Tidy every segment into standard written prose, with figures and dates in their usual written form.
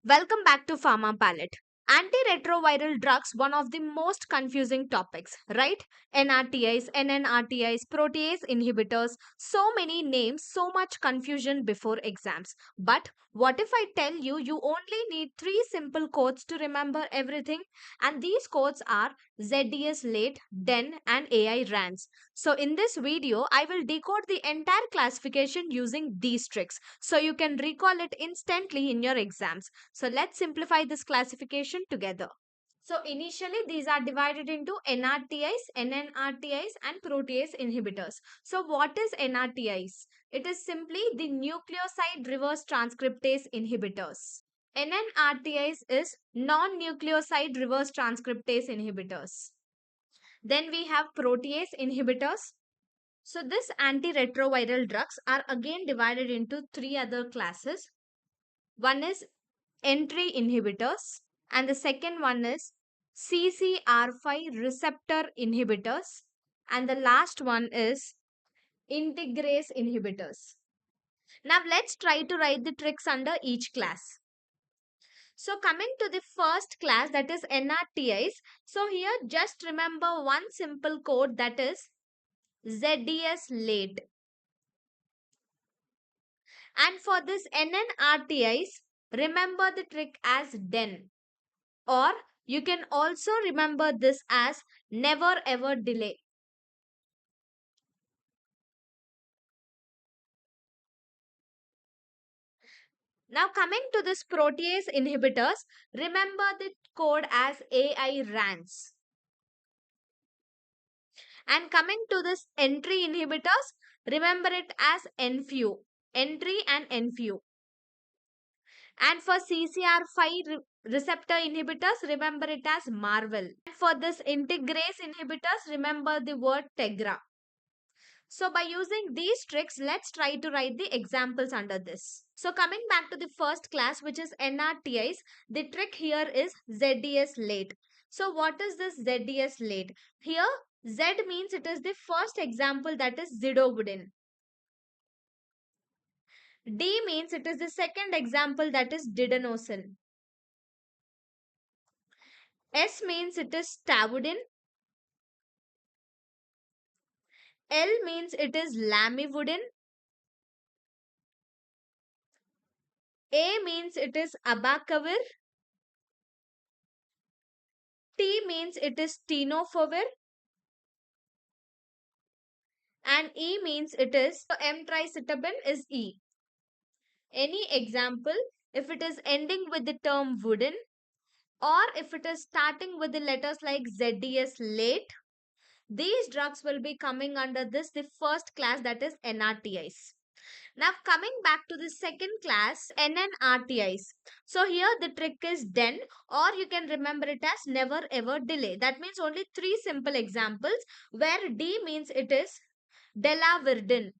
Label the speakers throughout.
Speaker 1: Welcome back to Pharma Palette. Antiretroviral drugs, one of the most confusing topics, right? NRTIs, NNRTIs, protease inhibitors, so many names, so much confusion before exams. But what if I tell you you only need three simple codes to remember everything? And these codes are ZDS late, DEN, and AI RANS. So in this video, I will decode the entire classification using these tricks so you can recall it instantly in your exams. So let's simplify this classification together. So initially these are divided into NRTIs, NNRTIs and protease inhibitors. So what is NRTIs? It is simply the nucleoside reverse transcriptase inhibitors. NNRTIs is non-nucleoside reverse transcriptase inhibitors. Then we have protease inhibitors. So this antiretroviral drugs are again divided into three other classes. One is entry inhibitors, and the second one is CCR5 receptor inhibitors, and the last one is integrase inhibitors. Now let's try to write the tricks under each class. So coming to the first class, that is NRTIs. So here just remember one simple code, that is ZDS late. And for this NNRTIs, remember the trick as DEN, or you can also remember this as never ever delay. Now coming to this protease inhibitors, remember the code as AI RANS. And coming to this entry inhibitors, remember it as NFU, entry and NFU. And for CCR5 receptor inhibitors, remember it as Marvel. And for this integrase inhibitors, remember the word Tegra. So by using these tricks, let's try to write the examples under this. So coming back to the first class, which is NRTIs, the trick here is ZDS late. So what is this ZDS late? Here Z means it is the first example, that is zidovudin. D means it is the second example, that is didenosine. S means it is tavudin. L means it is lamivudin. A means it is abacavir. T means it is tenofovir. And E means it is, so emtricitabine is E. Any example, if it is ending with the term wooden, or if it is starting with the letters like ZDS late, these drugs will be coming under this, the first class, that is NRTIs. Now coming back to the second class, NNRTIs. So here the trick is DEN, or you can remember it as never ever delay. That means only three simple examples, where D means it is delavirdin.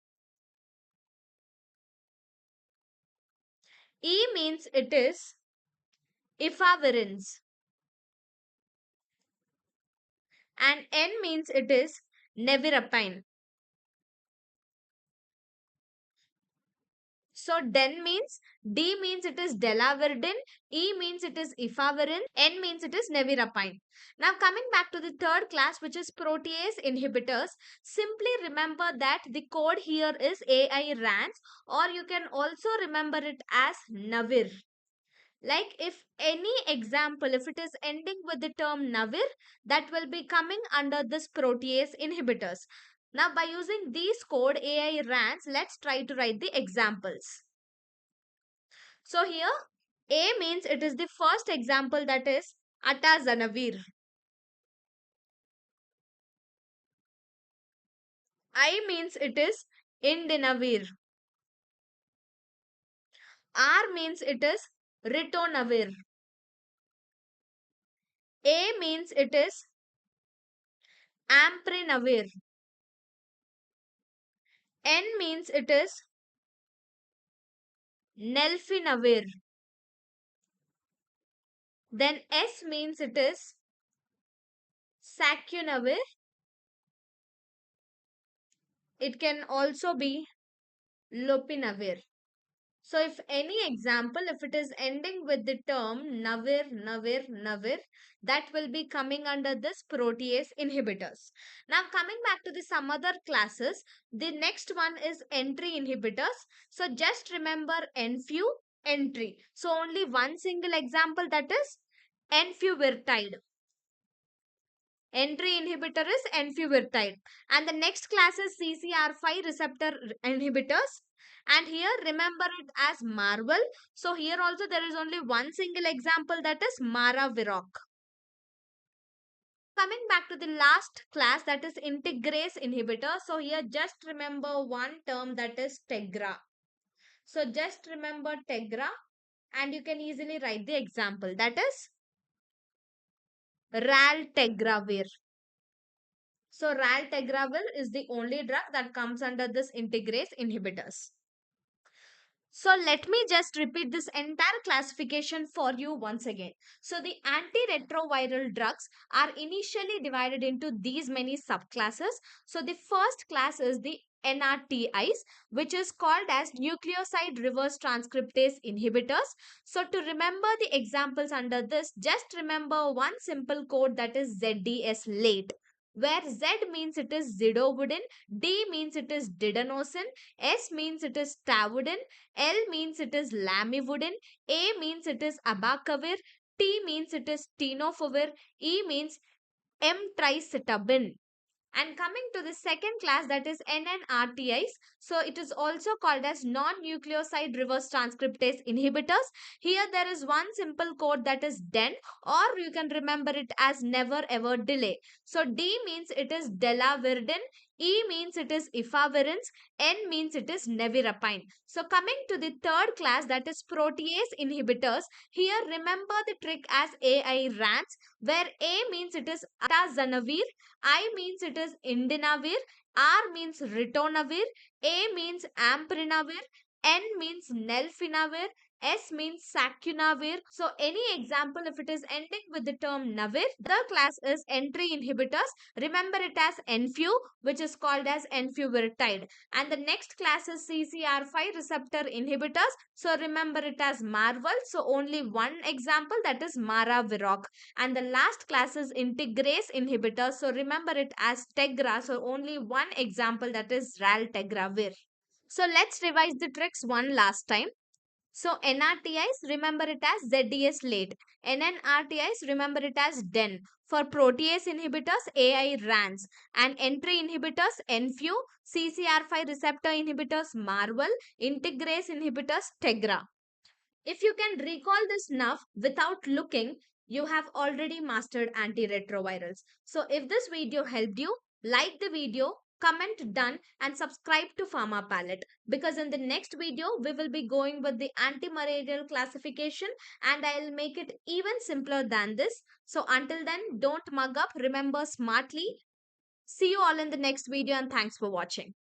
Speaker 1: E means it is efavirenz. And N means it is nevirapine. So DEN means, D means it is delavirdin, E means it is efavirenz, N means it is nevirapine. Now coming back to the third class, which is protease inhibitors, simply remember that the code here is AI RANS, or you can also remember it as Navir. Like if any example, if it is ending with the term Navir, that will be coming under this protease inhibitors. Now by using these code AI RANs, let's try to write the examples. So here A means it is the first example, that is atazanavir. I means it is indinavir. R means it is ritonavir. A means it is amprinavir. N means it is nelfinavir. Then S means it is sacunovir. It can also be lopinavir. So if any example, if it is ending with the term navir, that will be coming under this protease inhibitors. Now coming back to the some other classes, the next one is entry inhibitors. So just remember enfu, entry. So only one single example, that is enfuvirtide. Entry inhibitor is enfuvirtide. And the next class is CCR5 receptor inhibitors. And here remember it as Marvel. So here also there is only one single example, that is Maraviroc. Coming back to the last class, that is integrase inhibitor. So here just remember one term, that is Tegra. So just remember Tegra and you can easily write the example, that is Raltegravir. So raltegravir is the only drug that comes under this integrase inhibitors. So let me just repeat this entire classification for you once again. So the antiretroviral drugs are initially divided into these many subclasses. So the first class is the NRTIs, which is called as nucleoside reverse transcriptase inhibitors. So to remember the examples under this, just remember one simple code, that is ZDS late, where Z means it is zidovudin, D means it is didanosin, S means it is tavudin, L means it is lamivudin, A means it is abacavir, T means it is tenofovir, E means emtricitabine. And coming to the second class, that is NNRTIs. So it is also called as non-nucleoside reverse transcriptase inhibitors. Here there is one simple code, that is DEN, or you can remember it as never ever delay. So D means it is delavirdin, E means it is efavirenz, N means it is nevirapine. So coming to the third class, that is protease inhibitors. Here remember the trick as AI RANS, where A means it is atazanavir, I means it is indinavir, R means ritonavir, A means amprinavir, N means nelfinavir, S means sacunovir. So any example, if it is ending with the term navir, the class is entry inhibitors. Remember it as enfu, which is called as enfuvirtide. And the next class is CCR5 receptor inhibitors. So remember it as Marvel. So only one example, that is Maraviroc. And the last class is integrase inhibitors. So remember it as Tegra. So only one example, that is Raltegravir. So let's revise the tricks one last time. So NRTIs, remember it as ZDS late. NNRTIs, remember it as DEN. For protease inhibitors, AI RANS. And entry inhibitors, NFU. CCR5 receptor inhibitors, Marvel. Integrase inhibitors, Tegra. If you can recall this now without looking, you have already mastered antiretrovirals. So if this video helped you, like the video, comment done and subscribe to Pharma Palette, because in the next video we will be going with the antimalarial classification and I'll make it even simpler than this. So until then, don't mug up, remember smartly. See you all in the next video and thanks for watching.